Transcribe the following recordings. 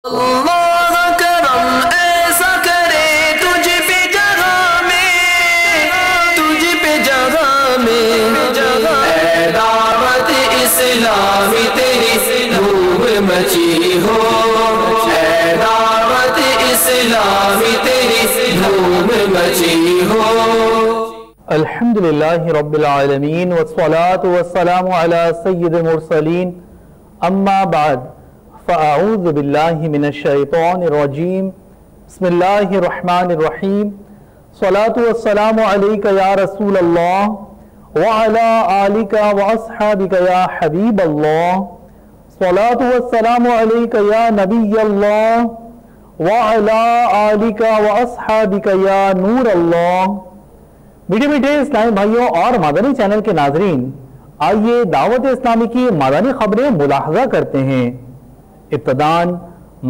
اللہ کرم ایسا کرے تجھ پہ جگہ میں اے دعوت اسلامی تیری دھوم مچی ہو، اے دعوت اسلامی تیری دھوم مچی ہو۔ الحمدللہ رب العالمین والصلاة والسلام علی سید المرسلین، اما بعد فاعوذ باللہ من الشیطان الرجیم، بسم اللہ الرحمن الرحیم، صلاة والسلام علیک یا رسول اللہ وعلی آلک واصحابک یا حبیب اللہ، صلاة والسلام علیک یا نبی اللہ وعلی آلک واصحابک یا نور اللہ۔ میٹھے میٹھے اسلامی بھائیوں اور مدنی چینل کے ناظرین، آئیے دعوت اسلامی کی مدنی خبریں ملاحظہ کرتے ہیں۔ ابتداً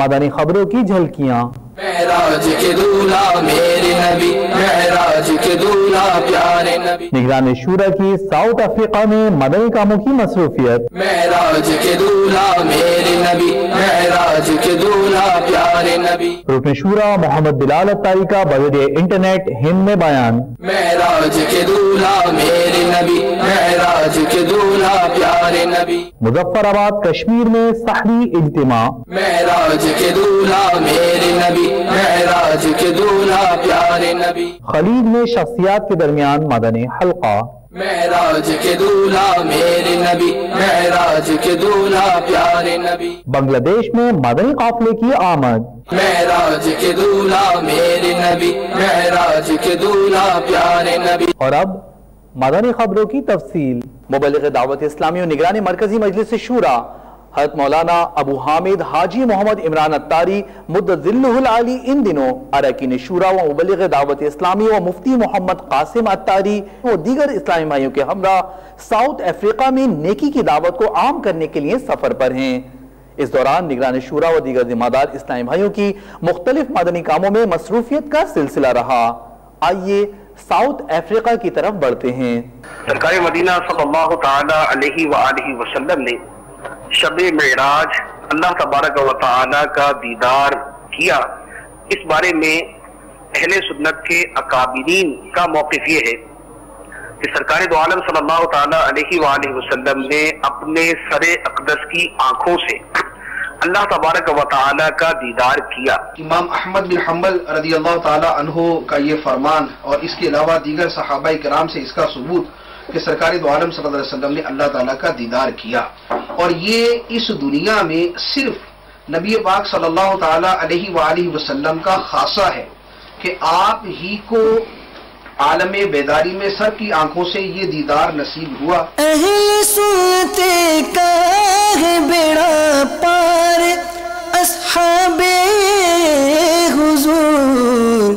مدنی خبروں کی جھلکیاں۔ معراج کے دولہ میرے نبی، معراج کے دولہ پیارے نبی، نگران شورا کی ساؤتھ افریقہ میں مدنی کاموں کی مصروفیت۔ معراج کے دولہ میرے نبی، معراج کے دولہ پیارے نبی، رکن شورا محمد بلال اتاری کا بذریعہ انٹرنیٹ ہند میں بیان۔ معراج کے دولہ میرے نبی، معراج کے دولہ پیارے نبی، مظفر آباد کشمیر میں سحری اجتماع۔ معراج کے دولہ میرے نبی، معراج کے دولہ پیارے نبی، خلیج میں شخصیات کے درمیان مدنی حلقہ۔ معراج کے دولہ میرے نبی، معراج کے دولہ پیارے نبی، بنگلہ دیش میں مدنی قافلے کی آمد۔ معراج کے دولہ میرے نبی، معراج کے دولہ پیارے نبی۔ اور اب مدنی خبروں کی تفصیل۔ مبلغ دعوت اسلامی و نگرانی مرکزی مجلس شورا حضرت مولانا ابو حامد حاجی محمد عمران اتاری مد ظلہ العالی ان دنوں اراکین شورا و مبلغ دعوت اسلامی و مفتی محمد قاسم اتاری و دیگر اسلامی بھائیوں کے ہمراہ ساؤتھ افریقہ میں نیکی کی دعوت کو عام کرنے کے لیے سفر پر ہیں۔ اس دوران نگران شورا و دیگر ذمہ دار اسلامی بھائیوں کی مختلف مدنی کاموں میں مصروفیت کا سلسلہ رہا۔ آئیے ساؤتھ افریقہ کی طرف بڑھتے ہیں۔ سرکار مدینہ صلی اللہ تعالی علیہ وآلہ وسلم نے شب معراج اللہ تبارک و تعالی کا دیدار کیا۔ اس بارے میں اہل سنت کے اکابرین کا موقف یہ ہے کہ سرکار دو عالم صلی اللہ تعالی علیہ وآلہ وسلم نے اپنے سر اقدس کی آنکھوں سے اللہ تبارک و تعالی کا دیدار کیا۔ امام احمد بن حنبل رضی اللہ تعالی عنہ کا یہ فرمان اور اس کے علاوہ دیگر صحابہ کرام سے اس کا ثبوت کہ سرکار دو عالم صلی اللہ علیہ وسلم نے اللہ تعالیٰ کا دیدار کیا، اور یہ اس دنیا میں صرف نبی پاک صلی اللہ تعالیٰ علیہ وآلہ وسلم کا خاصہ ہے کہ آپ ہی کو عالم بیداری میں سر کی آنکھوں سے یہ دیدار نصیب ہوا۔ اہل سنت کا ہے بیڑا پار، اصحاب حضور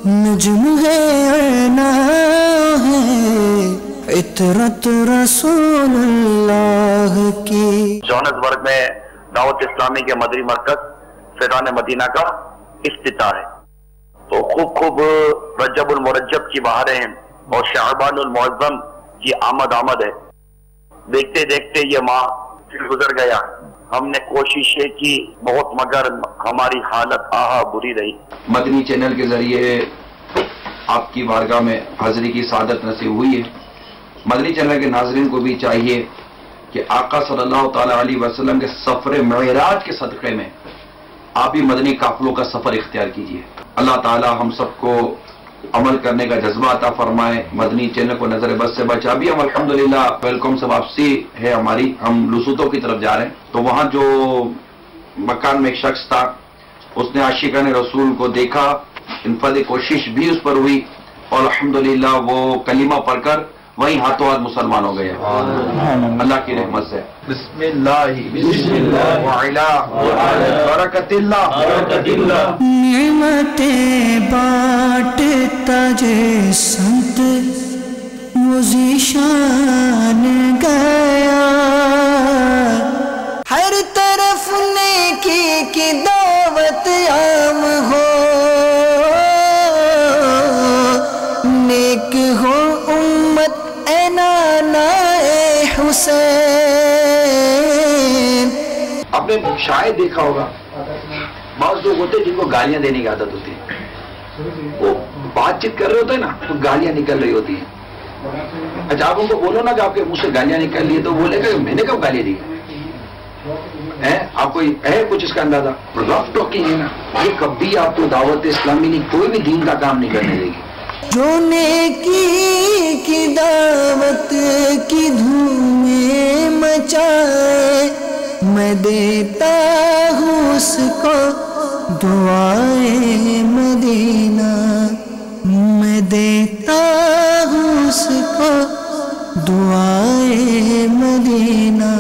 نجم ہے عینا ہے، عطرت رسول اللہ کی۔ جوہانسبرگ میں دعوت اسلامی کے مدنی مرکز فیضان مدینہ کا افتتاح ہے، تو خوب رجب المرجب کی بہاریں ہیں اور شعبان المعظم کی آمد ہے۔ دیکھتے دیکھتے یہ ماہ گزر گیا، ہم نے کوششیں کی بہت مگر ہماری حالت بری رہی۔ مدنی چینل کے ذریعے آپ کی بارگاہ میں حاضری کی سعادت نصیب ہوئی ہے۔ مدنی چینل کے ناظرین کو بھی چاہیے کہ آقا صلی اللہ تعالیٰ علیہ وسلم کے سفر معراج کے صدقے میں آپ بھی مدنی قافلوں کا سفر اختیار کیجیے۔ اللہ تعالیٰ ہم سب کو عمل کرنے کا جذبہ عطا فرمائے، مدنی چینل کو نظر بد سے بچا۔ ابھی ہم الحمدللہ ویلکم سے واپسی ہے ہماری، ہم لسوتو کی طرف جا رہے ہیں، تو وہاں جو مکان میں ایک شخص تھا، اس نے عاشقان رسول کو دیکھا، انفرادی کوشش بھی اس پر ہوئی اور الحمدللہ وہ کلمہ پڑھ کر وہیں ہاتھوں ہاتھ مسلمان ہو گئے اللہ کی رحمت سے۔ بسم اللہ وعلا برکت اللہ نعمتیں بانٹتا جے سنت وہ ذیشان گیا، ہر طرف نیکی کی دعوت عام ہو، نیک ہو امت اے نانا اے حسین۔ آپ نے شاید دیکھا ہوگا بعض لوگ ہوتے ہیں جن کو گالیاں دینے کی عادت ہوتی ہے، وہ بات چیت کر رہے ہوتے ہیں نا تو گالیاں نکل رہی ہوتی ہیں. اچھا آپ ان کو بولو نا کہ آپ کے منہ سے گالیاں نکل رہی ہے تو بولے گا میں نے کب گالیاں دی ہے؟ آپ کو ہے کچھ اس کا اندازہ؟ رف ٹاکنگ ہے نا، یہ کبھی آپ کو دعوت اسلامی نہیں، کوئی بھی دین کا کام نہیں کرنے دے گی. جو نیکی کی دعوت کی دھومیں مچائے، میں دیتا ہوں اس کو دعائے مدینہ، میں دیتا ہوں اس کو دعائے مدینہ.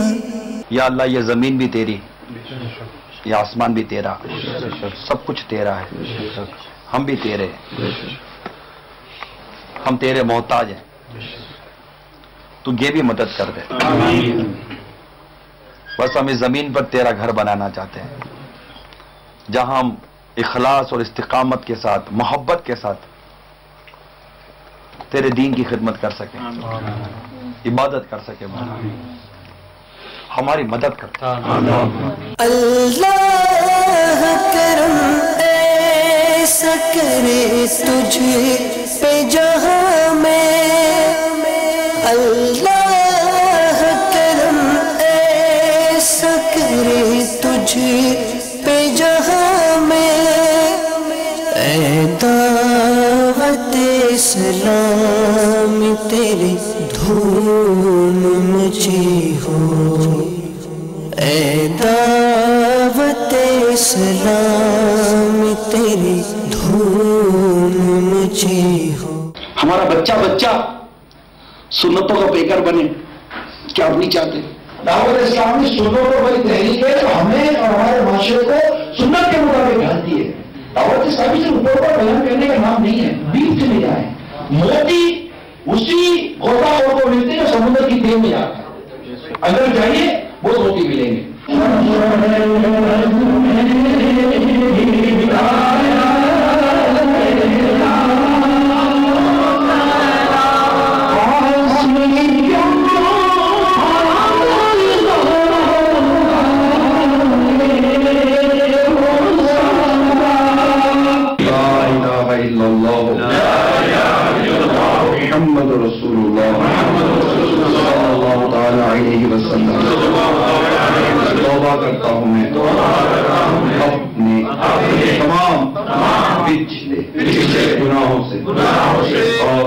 یا اللہ یہ زمین بھی تیری، یہ آسمان بھی تیرا، سب کچھ تیرا ہے، ہم بھی تیرے، ہم تیرے محتاج ہیں، تو یہ بھی مدد کر دے. بس ہم اس زمین پر تیرا گھر بنانا چاہتے ہیں جہاں ہم اخلاص اور استقامت کے ساتھ، محبت کے ساتھ تیرے دین کی خدمت کر سکیں، عبادت کر سکیں. ہماری مدد کر. اللہ کرم ایسا کرے تجھ پہ جہاں میں، اللہ کرم ایسا کرے تجھ پہ جہاں میں، اے دعوت اسلام تیری دھوم مچی ہو، اے دعوت اسلام تیری دھوم مچی ہو. ہمارا بچہ سنتوں کا پیکر بنے، کیا آپ نہیں چاہتے؟ دعوت اسلامی سنتوں پر بڑی تحریک ہے جو ہمیں اور ہمارے معاشرے کو سنت کے مطابق ڈالتی ہے. دعوت اسلامی سے اوپر پر بیان کرنے کا نام نہیں ہے، بیچ سے نہیں جائے. موتی اسی غوطہ خور کو ملتے ہیں جو سمندر کی تیل میں جاتا ہے، اگر جائیے وہ موتی ملیں گے. محمد رسول اللہ صلی اللہ تعالی علیہ وسلم. توبہ کرتا ہوں میں اپنے تمام پچھلے گناہوں سے اور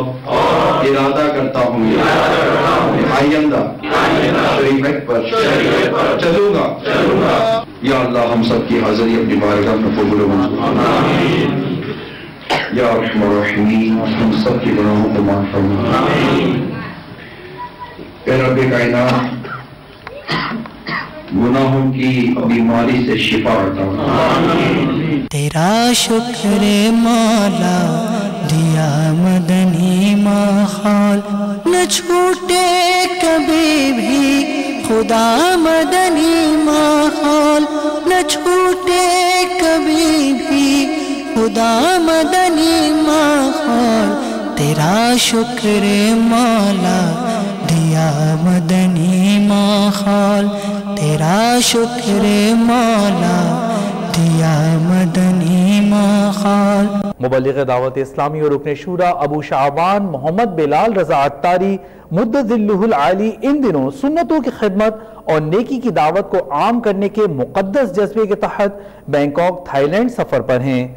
ارادہ کرتا ہوں آئندہ شریعت پر چلوں گا. یا اللہ ہم سب کی حاضری اپنی بارگاہ میں قبول و منظور. یا ارحم الراحمین ہم سب کے گناہوں کو معاف فرما. اے رب کائنات گناہوں کی بیماری سے شفا عطا فرما. تیرا شکر مولا دیا مدنی ماحول، نہ چھوٹے کبھی بھی خدا مدنی ماحول، نہ چھوٹے کبھی بھی خدا مدنی ماحول. تیرا شکر مولا دیا مدنی ماحول، تیرا شکر مولا دیا مدنی ماحول. مبلغ دعوت اسلامی اور رکن شورا ابو شعبان محمد بلال رضا عطاری مدد ذلہ العالی ان دنوں سنتوں کی خدمت اور نیکی کی دعوت کو عام کرنے کے مقدس جذبے کے تحت بینکاک تھائی لینڈ سفر پر ہیں.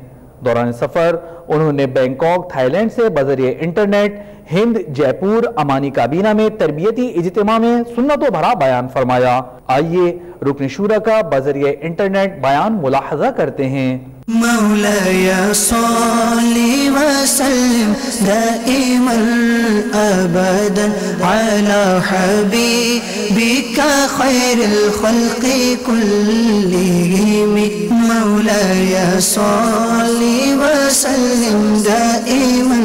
دوران سفر انہوں نے بینکاک تھائی لینڈ سے بذریعہ انٹرنیٹ ہند جے پور امانی کابینہ میں تربیتی اجتماع میں سنتوں بھرا بیان فرمایا. آئیے رکن شورا کا بذریعہ انٹرنیٹ بیان ملاحظہ کرتے ہیں. مولاي صل وسلم دائما ابدا على حبيبك خير الخلق كلهم. مولاي صل وسلم دائما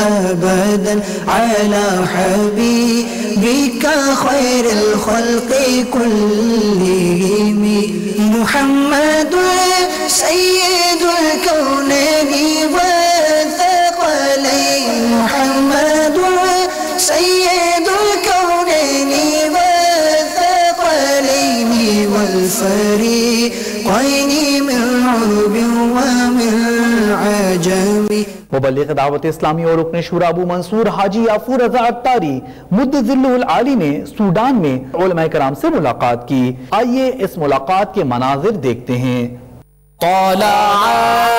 ابدا على حبيبك خير الخلق كلهم. محمد سيد الكونين والثقلين، محمد سيد الكونين والثقلين والفريقين من نبی. مبلغ دعوت اسلامی اور رکن شورا ابو منصور حاجی یافور رضا عطاری مد ذلہ العالی نے سوڈان میں علماء کرام سے ملاقات کی. آئیے اس ملاقات کے مناظر دیکھتے ہیں. طلع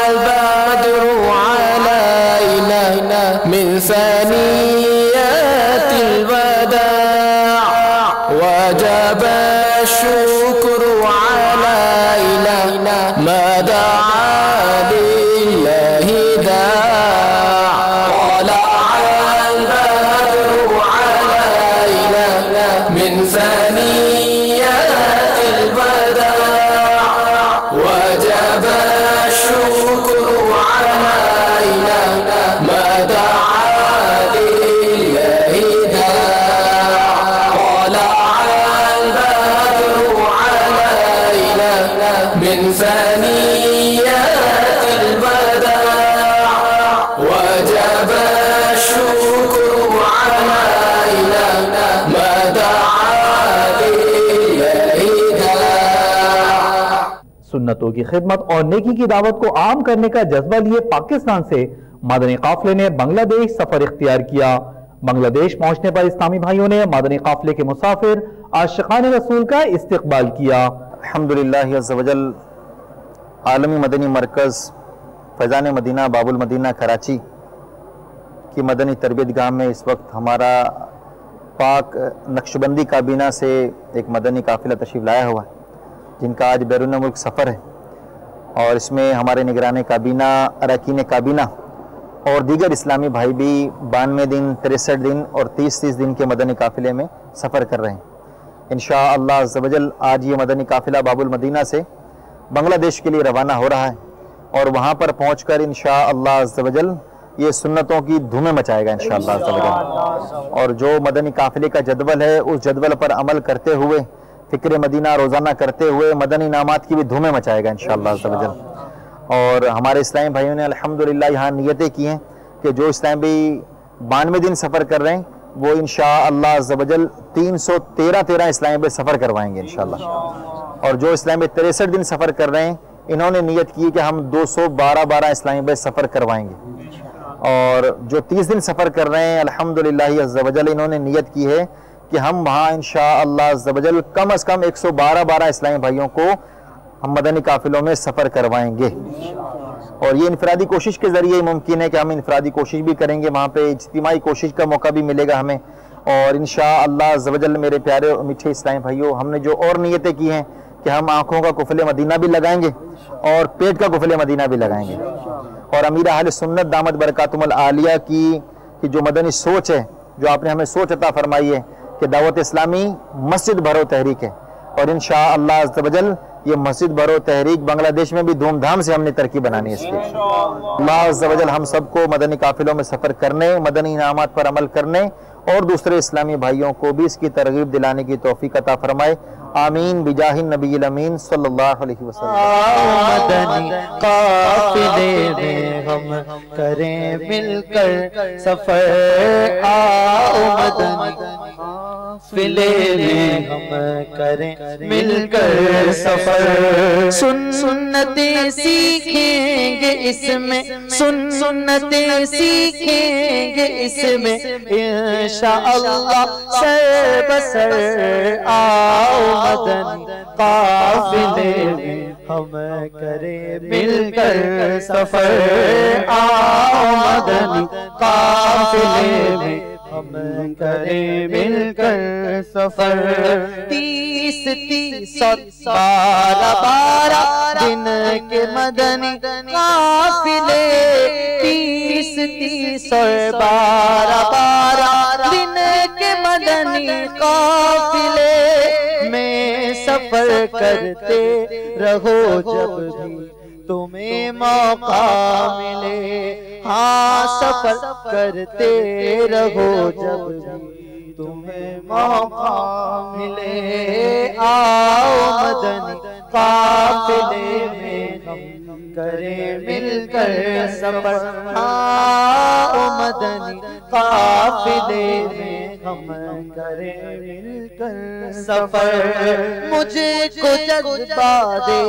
البدر علينا من ثنيات الوداع وجب الشكر علينا ما دعا لله داع. طلع البدر علينا من ثنيات الوداع وجب الشكر علينا ما دعا لله داع. طلع البدر علينا من ثنيات الوداع وجب الشكر علينا ما دعا لله داع. سنتوں کی خدمت اور نیکی کی دعوت کو عام کرنے کا جذبہ لیے پاکستان سے مدنی قافلے نے بنگلہ دیش سفر اختیار کیا. بنگلہ دیش پہنچنے پر اسلامی بھائیوں نے مدنی قافلے کے مسافر عاشقان رسول کا استقبال کیا. الحمدللہ عز و جل عالمی مدنی مرکز فیضان مدینہ باب المدینہ کراچی کی مدنی تربیت گاہ میں اس وقت ہمارا پاک نقشبندی کابینہ سے ایک مدنی قافلہ تشریف لایا ہوا ہے، جن کا آج بیرون ملک سفر ہے، اور اس میں ہمارے نگران کابینہ، اراکین کابینہ اور دیگر اسلامی بھائی بھی 92 دن 63 دن اور 30 دن کے مدنی قافلے میں سفر کر رہے ہیں. انشاءاللہ عز و جل آج یہ مدنی قافلہ باب المدینہ سے بنگلہ دیش کے لیے روانہ ہو رہا ہے، اور وہاں پر پہنچ کر انشاءاللہ عز و جل یہ سنتوں کی دھومیں مچائے گا انشاءاللہ عز و جل. اور جو مدنی قافلے کا جدول ہے اس جدول پر عمل کرتے ہوئے، فکر مدینہ روزانہ کرتے ہوئے مدنی انعامات کی بھی دھومیں مچائے گا انشاءاللہ عز و جل. اور ہمارے اسلامی بھائیوں نے الحمدللہ یہاں نیتیں کی ہیں کہ جو اسلامی بھی 92 دن سفر کر رہے ہیں وہ انشاءاللہ عز و جل 313 اسلامی بھائی سفر کروائیں گے انشاءاللہ. اور جو اسلامی 63 دن سفر کر رہے ہیں انہوں نے نیت کی کہ ہم 212 اسلامی بھائی سفر کروائیں گے. اور جو 30 دن سفر کر رہے ہیں الحمدللہ عز و جل انہوں نے نیت کی ہے کہ ہم وہاں انشاءاللہ عز و جل کم از کم 112 اسلامی بھائیوں کو ہم مدنی قافلوں میں سفر کروائیں گے. اور یہ انفرادی کوشش کے ذریعے ممکن ہے کہ ہم انفرادی کوشش بھی کریں گے، وہاں پہ اجتماعی کوشش کا موقع بھی ملے گا ہمیں. اور انشاءاللہ عز و جل میرے پیارے اور میٹھے اسلامی بھائیوں، ہم نے جو اور نیتیں کی ہیں کہ ہم آنکھوں کا قفل مدینہ بھی لگائیں گے اور پیٹ کا قفل مدینہ بھی لگائیں گے. اور امیر اہل سنت دامت برکاتہم العالیہ کی جو مدنی سوچ ہے، جو آپ نے ہمیں سوچ عطا فرمائی ہے کہ دعوت اسلامی مسجد بھرو تحریک ہے، اور انشاءاللہ عز و جل یہ مسجد بھرو تحریک بنگلہ دیش میں بھی دھوم دھام سے ہم نے ترقی بنانی ہے اس کی. اللہ عز و جل ہم سب کو مدنی قافلوں میں سفر کرنے، مدنی انعامات پر عمل کرنے اور دوسرے اسلامی بھائیوں کو بھی اس کی ترغیب دلانے کی توفیق عطا فرمائے. آمین بجاہ النبی الامین صلی اللہ علیہ وسلم. مدنی قافلے میں ہم کریں مل کر سفر، آؤ مدنی قافلے میں ہم کریں مل کر سفر. سنتیں سیکھیں گے اس میں، سنتیں سیکھیں گے اس میں انشاءاللہ سر بسر. آؤ مدنی قافلے میں ہم کریں مل کر سفر، آؤ مدنی قافلے میں ہم کریں مل کر سفر. 30 اور 12 دن کے مدنی قافلے، 30 اور 12 دن کے مدنی قافلے میں سفر کرتے رہو جب بھی تمہیں موقع ملے. ہاں سفر کرتے رہو جب بھی تمہیں موقع ملے. آؤ مدنی قافلے میں ہم کریں مل کر سفر، آؤ مدنی قافلے میں ہم کریں مل کر سفر، مجھے کو جذبہ دے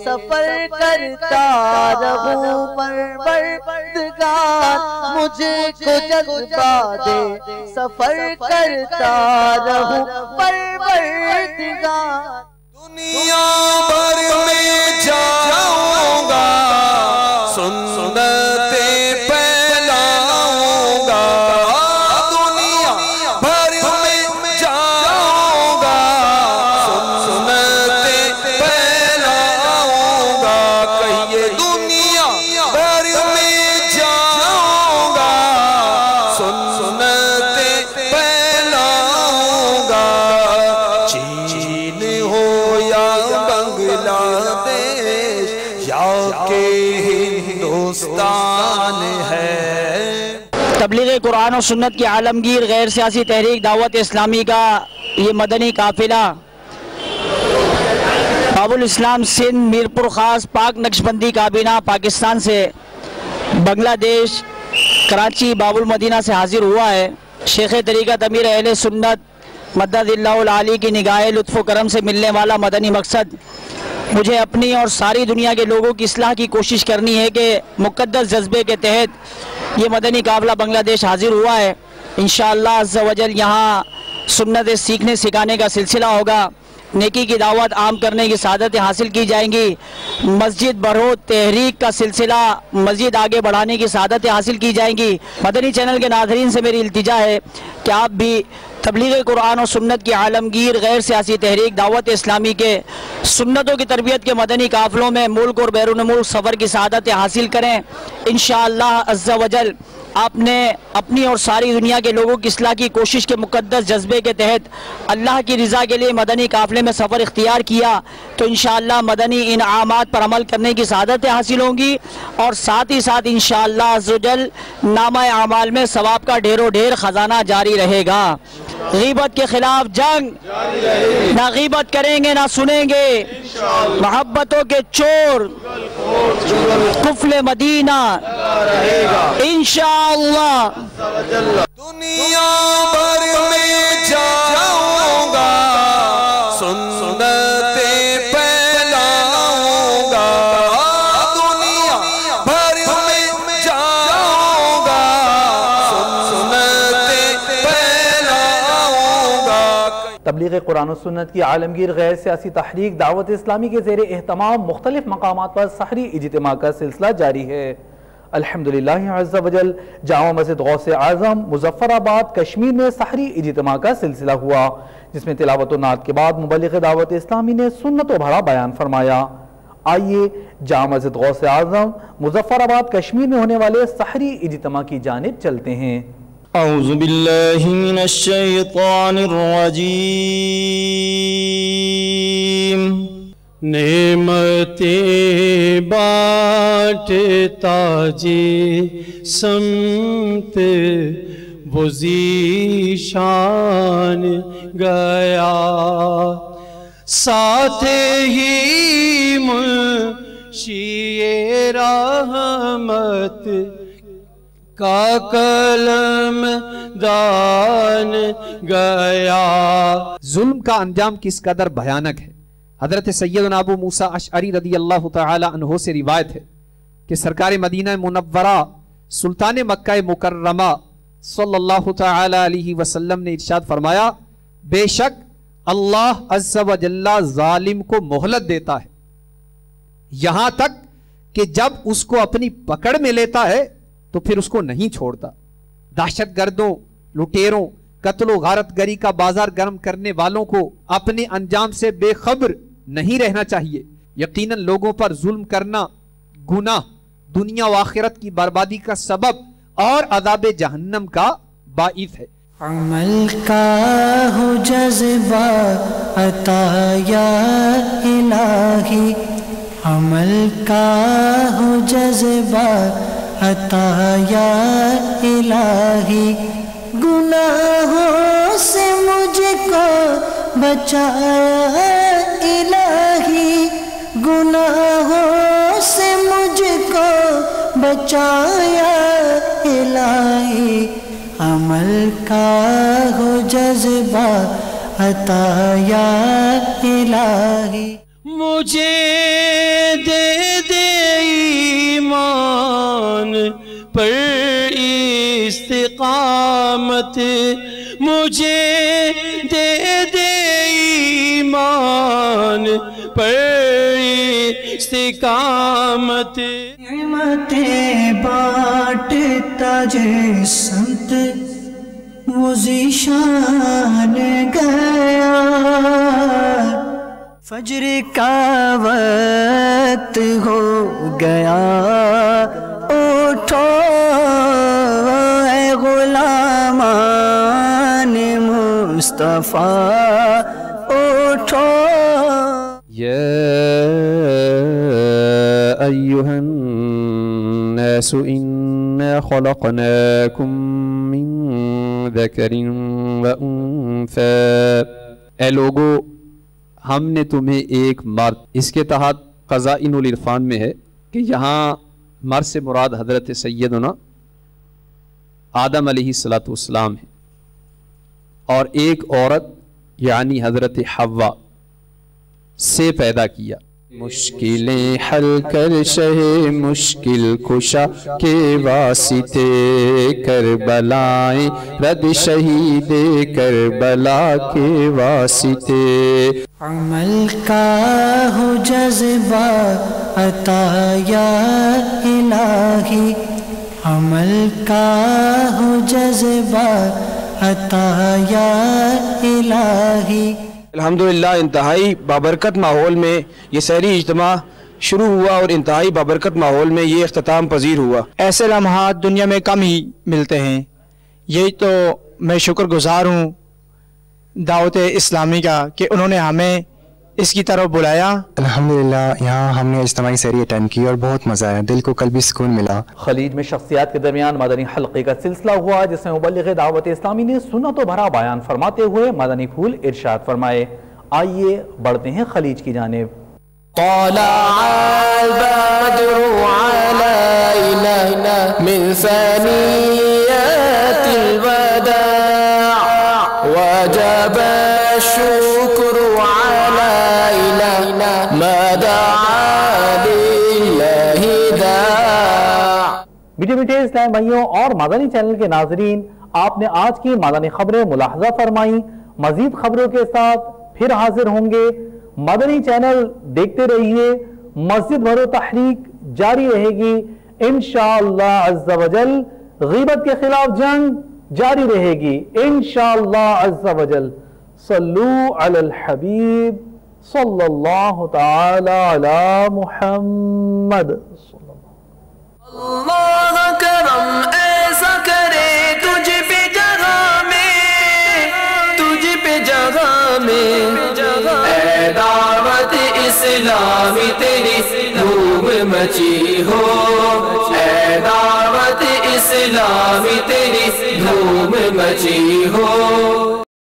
سفر کرتا رہوں پروردگار، مجھے کو جذبہ دے سفر کرتا رہوں پروردگار۔ دنیا بھر میں جاؤں گا، سنتیں پھیلاؤں گا، دنیا بھر میں جاؤں گا، سنتیں پھیلاؤں گا، کہیے دنیا بھر میں جاؤں گا، سنتیں پھیلاؤں گا، چین ہو یا بنگلہ دیش یا کہ ہندوستان ہے۔ تبلیغ قرآن و سنت کی عالمگیر غیر سیاسی تحریک دعوت اسلامی کا یہ مدنی قافلہ باب الاسلام سندھ میرپور خاص پاک نقشبندی کابینہ پاکستان سے بنگلہ دیش کراچی باب المدینہ سے حاضر ہوا ہے۔ شیخ طریقت امیر اہل سنت مدد اللہ العالی کی نگاہ لطف و کرم سے ملنے والا مدنی مقصد مجھے اپنی اور ساری دنیا کے لوگوں کی اصلاح کی کوشش کرنی ہے کہ مقدس جذبے کے تحت یہ مدنی قافلہ بنگلہ دیش حاضر ہوا ہے۔ انشاءاللہ عز و جل یہاں سنت سیکھنے سکھانے کا سلسلہ ہوگا، نیکی کی دعوت عام کرنے کی سعادتیں حاصل کی جائیں گی، مسجد بڑھو تحریک کا سلسلہ مزید آگے بڑھانے کی سعادتیں حاصل کی جائیں گی۔ مدنی چینل کے ناظرین سے میری التجا ہے کہ آپ بھی تبلیغ قرآن و سنت کی عالمگیر غیر سیاسی تحریک دعوت اسلامی کے سنتوں کی تربیت کے مدنی قافلوں میں ملک اور بیرون ملک سفر کی سعادتیں حاصل کریں۔ انشاءاللہ عز و جل آپ نے اپنی اور ساری دنیا کے لوگوں کی اصلاح کی کوشش کے مقدس جذبے کے تحت اللہ کی رضا کے لیے مدنی قافلے میں سفر اختیار کیا تو انشاءاللہ مدنی انعامات پر عمل کرنے کی سعادتیں حاصل ہوں گی، اور ساتھ ہی ساتھ انشاءاللہ عز و جل نامہ اعمال میں ثواب کا ڈھیر و ڈھیر خزانہ جاری رہے گا۔ غیبت کے خلاف جنگ، نہ غیبت کریں گے نہ سنیں گے، محبتوں کے چور قفل مدینہ انشاءاللہ۔ دنیا بھر میں جاؤں گا، سنتیں پھیلاؤں گا، دنیا بھر میں جاؤں گا، سنتیں پھیلاؤں گا۔ تبلیغ قرآن و سنت کی عالمگیر غیر سیاسی تحریک دعوت اسلامی کے زیر اہتمام مختلف مقامات پر سحری اجتماع کا سلسلہ جاری ہے۔ الحمدللہ عز و جل جامع مسجد غوث اعظم مظفر آباد کشمیر میں سحری اجتماع کا سلسلہ ہوا، جس میں تلاوت و نعت کے بعد مبلغ دعوت اسلامی نے سنت و بھرا بیان فرمایا۔ آئیے جامع مسجد غوث اعظم مظفر آباد کشمیر میں ہونے والے سحری اجتماع کی جانب چلتے ہیں۔ اعوذ باللہ من الشیطان الرجیم۔ نعمتیں بانٹتا جی سمت وہ ذیشان گیا، ساتھ ہی منشی رحمت کا قلم دان گیا۔ ظلم کا انجام کس قدر بھیانک ہے۔ حضرت سیدنا ابو موسیٰ اشعری رضی اللہ تعالی عنہ سے روایت ہے کہ سرکار مدینہ منورہ سلطان مکہ مکرمہ صلی اللہ تعالی علیہ وسلم نے ارشاد فرمایا، بے شک اللہ عز و جل ظالم کو مہلت دیتا ہے یہاں تک کہ جب اس کو اپنی پکڑ میں لیتا ہے تو پھر اس کو نہیں چھوڑتا۔ دہشت گردوں، لٹیروں، قتل و غارت گری کا بازار گرم کرنے والوں کو اپنے انجام سے بے خبر نہیں رہنا چاہیے۔ یقیناً لوگوں پر ظلم کرنا گناہ دنیا و آخرت کی بربادی کا سبب اور عذاب جہنم کا باعث ہے۔ عمل کا ہو جذبہ عطا یا الہی، عمل کا ہو جذبہ عطا یا الہی، گناہوں سے مجھ کو بچایا الہی، گناہوں سے مجھ کو بچایا الہی، عمل کا ہو جذبہ عطا یا الہی. مجھے دے دے ایمان پر استقامت، مجھے دے دے ایمان پر استقامت. نعمتیں بانٹتا جسمت وہ ذیشان گیا، فجر کا وقت ہو گیا، اٹھو اے غلامان مصطفیٰ اٹھو. أيها الناس إنا خلقناكم من ذكر وأنثى. اے لوگو ہم نے تمہیں ایک مرد، اس کے تحت قضائن العرفان میں ہے کہ یہاں مرد سے مراد حضرت سیدنا آدم علیہ السلام ہے، اور ایک عورت یعنی حضرت حوا سے پیدا کیا. مشکلیں حل کر شہ مشکل کشا کے واسطے، کربلائیں رد شہید کربلا کے واسطے. عمل کا ہو جذبہ عطا یا الہی، عمل کا ہو جذبہ عطا یا الہی. الحمدللہ انتہائی بابرکت ماحول میں یہ سحری اجتماع شروع ہوا اور انتہائی بابرکت ماحول میں یہ اختتام پذیر ہوا. ایسے لمحات دنیا میں کم ہی ملتے ہیں، یہی تو میں شکر گزار ہوں دعوت اسلامی کا کہ انہوں نے ہمیں اس کی طرف بلایا. الحمدللہ یہاں ہم نے اجتماعی سحری اٹینڈ کی اور بہت مزہ آیا، دل کو قلبی سکون ملا. خلیج میں شخصیات کے درمیان مدنی حلقے کا سلسلہ ہوا جس میں مبلغ دعوت اسلامی نے سنت و بھرا بیان فرماتے ہوئے مدنی پھول ارشاد فرمائے. آئیے بڑھتے ہیں خلیج کی جانب. طلع البدر علينا من ثنيات الوداع وجب الشكر علينا ما دعا لله داع. میٹھے میٹھے اسلام بھائیوں اور مدنی چینل کے ناظرین، آپ نے آج کی مدنی خبریں ملاحظہ فرمائیں. مزید خبروں کے ساتھ پھر حاضر ہوں گے. مدنی چینل دیکھتے رہیے. مسجد بھرو تحریک جاری رہے گی انشاءاللہ عز و جل. غیبت کے خلاف جنگ جاری رہے گی انشاءاللہ عز و جل. صلو علی الحبیب صلی اللہ تعالی علی محمد. اللہ کرم ایسا کرے تجھ پہ جگہ میں، تجھ پہ جگہ میں. اے دعوت اسلامی تیری دھوم مچی ہو، اے دعوت اسلامی تیری دھوم مچی ہو.